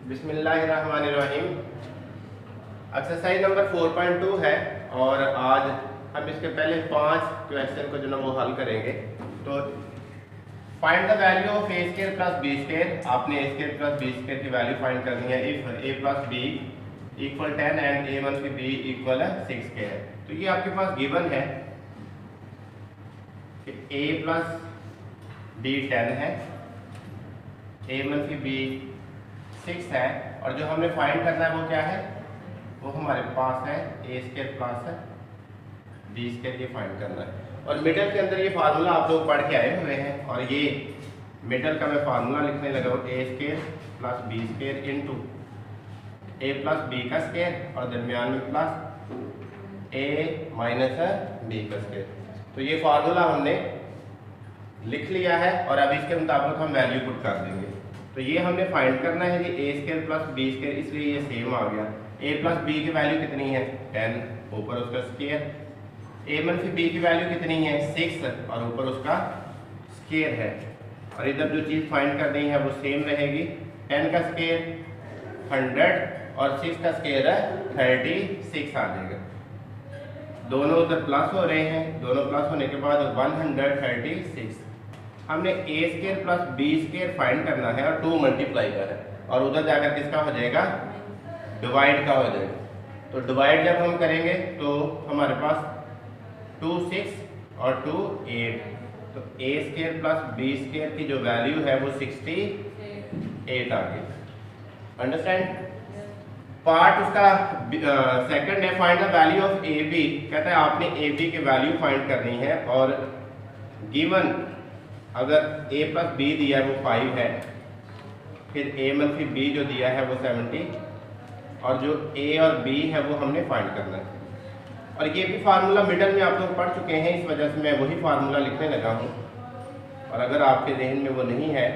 बिस्मिल्लाहिर्रहमानिर्रहीम। Exercise number 4.2 है और आज हम इसके पहले 5 क्वेश्चन को जो ना वो हल करेंगे। तो find the value of a square plus B square. आपने a square plus B square की वैल्यू फाइंड करनी है if a plus b equal 10 and a one की बी इक्वल 6 स्क्वायर। तो ये आपके पास गिवन है कि ए प्लस बी 10 है, ए वन की बी 6 है और जो हमने फाइंड करना है वो क्या है, वो हमारे पास है ए स्क्वायर प्लस बी स्क्वायर ये फाइंड करना है। और मिडल के अंदर ये फार्मूला आप लोग पढ़ के आए हुए हैं और ये मिडल का मैं फार्मूला लिखने लगा हूँ A square plus B square into A plus B का स्क्वायर और दरमियान में प्लस ए माइनस बी का स्क्वायर। तो ये फार्मूला हमने लिख लिया है और अब इसके मुताबिक हम वैल्यू पुट कर देंगे। तो ये हमने फाइंड करना है कि ए स्क्वायर प्लस बी स्क्वायर, इसलिए ये सेम आ गया। ए प्लस बी की वैल्यू कितनी है 10, ऊपर उसका स्क्वायर। ए वन की बी की वैल्यू कितनी है 6 और ऊपर उसका स्क्वायर है। और इधर जो चीज़ फाइंड करनी है वो सेम रहेगी। 10 का स्क्वायर 100 और 6 का स्क्वायर है 36 आ जाएगा। दोनों उधर प्लस हो रहे हैं, दोनों प्लस होने के बाद 136। हमने A square plus B square find करना है और 2 मल्टीप्लाई का है और उधर जाकर किसका हो जाएगा, डिवाइड का हो जाएगा। तो डिवाइड जब हम करेंगे तो हमारे पास 2 6 और 2 8। तो a square plus B square की जो वैल्यू है वो 68 आ गई। अंडरस्टैंड। पार्ट उसका सेकंड है find the value of A b. कहता है आपने ए बी की वैल्यू फाइंड करनी है और गिवन अगर a प्लस बी दिया है वो 5 है, फिर a मनफी b जो दिया है वो 70 और जो a और b है वो हमने फाइंड करना है। और ये भी फार्मूला मिडल में आप लोग पढ़ चुके हैं, इस वजह से मैं वही फार्मूला लिखने लगा हूँ। और अगर आपके जहन में वो नहीं है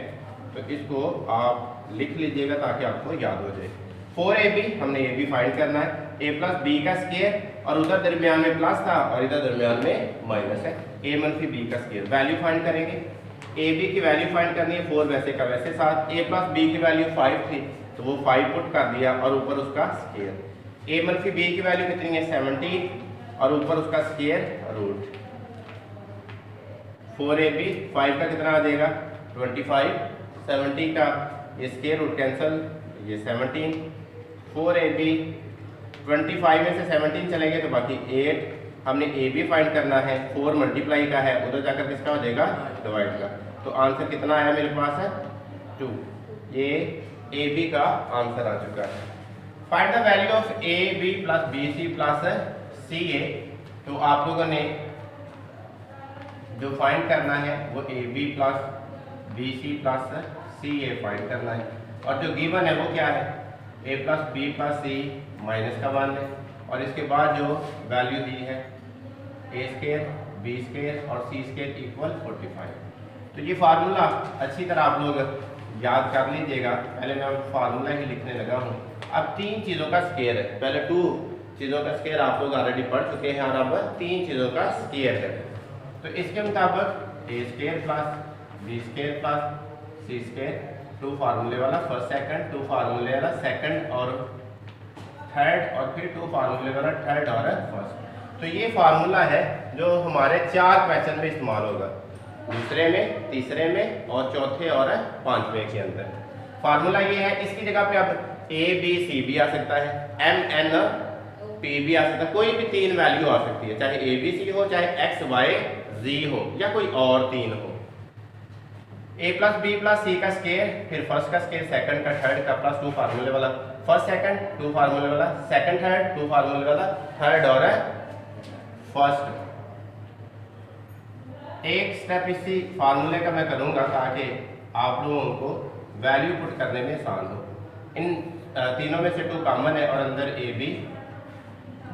तो इसको आप लिख लीजिएगा ताकि आपको याद हो जाए। 4ab हमने ये भी फाइंड करना है, a प्लस बी का स्क्वायर और उधर दरमियान में प्लस था और इधर दरमियान में माइनस है। a मनफी b का स्क्वायर वैल्यू फाइंड करेंगे। ए बी की वैल्यू फाइंड करनी है 4 वैसे का वैसे 7। ए प्लस बी की वैल्यू 5 थी तो वो 5 पुट कर दिया और ऊपर उसका स्क्वायर। ए मनफी बी की वैल्यू कितनी है 70 और ऊपर उसका स्क्वायर रूट। 4ab 5 का कितना आ जाएगा 25, 70 का ये स्क्वायर रूट कैंसिल, ये 17। 4ab 25 में से 17 चलेंगे तो बाकी 8। हमने ए बी फाइंड करना है, 4 मल्टीप्लाई का है, उधर जाकर किसका हो जाएगा डिवाइड का। तो आंसर कितना आया मेरे पास है 2। ये ए बी का आंसर आ चुका है। Find the value of A B plus B C plus C A. तो आप लोगों ने जो फाइंड करना है वो A B plus B C plus C A find करना है और जो गिवन है वो क्या है A plus B plus C minus का 1 है और इसके बाद जो वैल्यू दी है ए स्क्वायर बी स्क्वायर और सी स्क्वायर इक्वल 45। तो ये फार्मूला अच्छी तरह आप लोग याद कर लीजिएगा। पहले मैं फार्मूला ही लिखने लगा हूँ। अब 3 चीज़ों का स्क्वायर है, पहले 2 चीज़ों का स्क्वायर आप लोग ऑलरेडी पढ़ चुके हैं और अब 3 चीज़ों का स्क्वायर है। तो इसके मुताबिक A square plus B square plus C square, 2 फार्मूले वाला फर्स्ट सेकंड, 2 फार्मूले वाला सेकंड और थर्ड और फिर 2 फार्मूले वाला थर्ड और फर्स्ट। तो ये फार्मूला है जो हमारे 4 क्वेश्चन में इस्तेमाल होगा, दूसरे में, तीसरे में और चौथे और 5वें के अंदर। फार्मूला ये है, इसकी जगह पे अब ए बी सी भी आ सकता है, एम एन पी भी आ सकता है, कोई भी 3 वैल्यू आ सकती है, चाहे ए बी सी हो, चाहे एक्स वाई जी हो या कोई और 3 हो। ए प्लस बी प्लस सी का स्क्वायर, फिर फर्स्ट का स्क्वायर, सेकंड का, थर्ड का, प्लस 2 फार्मूले वाला फर्स्ट सेकंड, 2 फार्मूले वाला सेकंड थर्ड, 2 फार्मूले वाला थर्ड और फर्स्ट। एक स्टेप इसी फार्मूले का मैं करूंगा ताकि आप लोगों को वैल्यू पुट करने में आसान हो। इन तीनों में से 2 कॉमन है और अंदर ए बी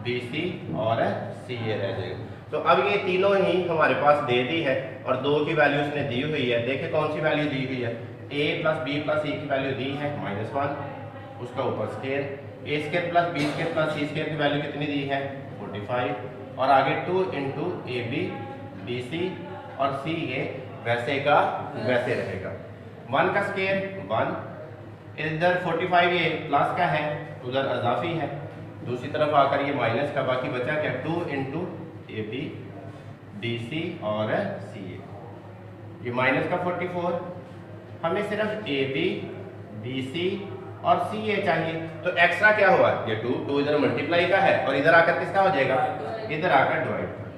बी सी और सी ए रह जाएगा। तो अब ये तीनों ही हमारे पास दे दी है और 2 की वैल्यू उसने दी हुई है। देखिए कौन सी वैल्यू दी हुई है, A plus B plus C की वैल्यू दी है -1, उसका ऊपर square, A square plus B square plus C square की वैल्यू कितनी दी है 45 और आगे 2 इंटू ए बी बी सी और सी ए वैसे का वैसे रहेगा। 1 का स्क्वायर 1 इधर 45 ये प्लस का है, उधर अजाफी है, दूसरी तरफ आकर ये माइनस का, बाकी बचा क्या 2 इंटू ए बी डी सी और सी ए। ये माइनस का 44, हमें सिर्फ ए बी बी सी और सी ए चाहिए, तो एक्स्ट्रा क्या हुआ, ये 2 इधर मल्टीप्लाई का है और इधर आकर किसका हो जाएगा, इधर आकर डिवाइड कर,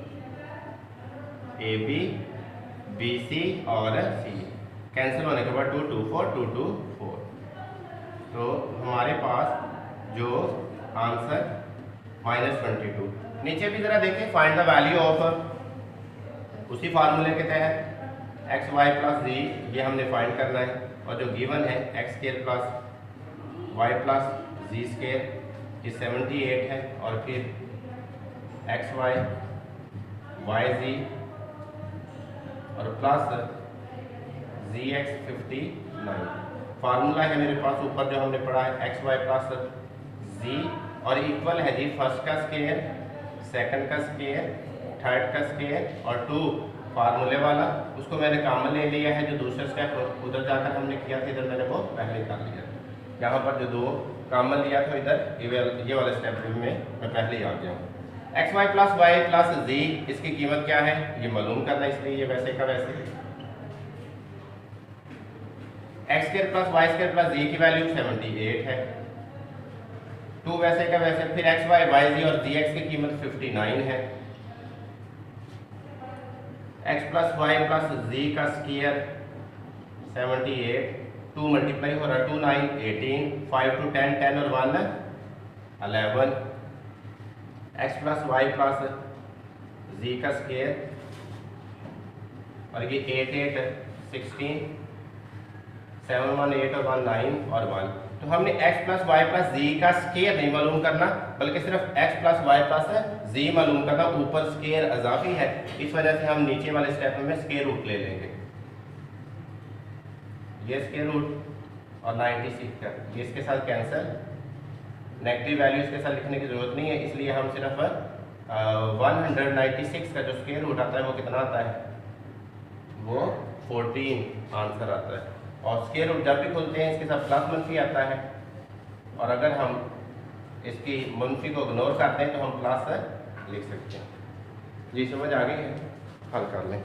ए बी बी सी और सी ए कैंसिल होने के बाद 2 2 4 2 2 4। तो हमारे पास जो आंसर -22। नीचे भी जरा देखें, फाइंड द वैल्यू ऑफ, उसी फार्मूले के तहत एक्स वाई प्लस जी ये हमने फाइंड करना है, और जो गिवन है X square plus Y plus Z square ये 78 है, और फिर एक्स वाई वाई जी और प्लस जी एक्स 59। फार्मूला है मेरे पास ऊपर जो हमने पढ़ा है एक्स वाई प्लस जी, और इक्वल है जी फर्स्ट का स्क्वायर, सेकंड का स्क्वायर, थर्ड का स्क्वायर और 2 फार्मूले वाला, उसको मैंने कॉमन ले लिया है। जो दूसरा स्टेप उधर जाकर हमने किया था, इधर मैंने वो पहले कर लिया। यहाँ पर जो 2 कॉमन लिया था इधर ये वाला स्टेप में मैं पहले ही आ गया हूँ। एक्स वाई प्लस जी, इसकी कीमत क्या है ये मालूम करना है, इसलिए ये वैसे का वैसे। X square plus Y square plus Z की वैल्यू 78 है, 2 वैसे का वैसे। फिर एक्स वाई वाई जी और जी एक्स की कीमत 59 है। एक्स प्लस वाई प्लस जी का स्क्वायर 78, 2 मल्टीप्लाई हो रहा है 2 9 18, 5 2 10 10 और 1 11। एक्स प्लस वाई प्लस जी का स्क्वायर, और ये 8 8 16, 7 1 8 और 1 9 और 1। तो हमने x प्लस वाई प्लस जी का स्क्वायर नहीं मालूम करना, बल्कि सिर्फ x प्लस वाई प्लस जी मालूम करना। ऊपर स्क्वायर अजाफी है, इस वजह से हम नीचे वाले स्टेप में स्क्वायर रूट ले लेंगे। ये स्क्वायर रूट और 96 का ये इसके साथ कैंसिल, नेगेटिव वैल्यू इसके साथ लिखने की जरूरत नहीं है, इसलिए हम सिर्फ 196 का जो स्क्वायर रूट आता है वो कितना आता है, वो 14 आंसर आता है। और स्क्वायर रूट जब भी खुलते हैं इसके साथ प्लस मनफी आता है, और अगर हम इसकी मनफी को इग्नोर करते हैं तो हम प्लस लिख सकते हैं। जी समझ आ गई है, हल कर लें।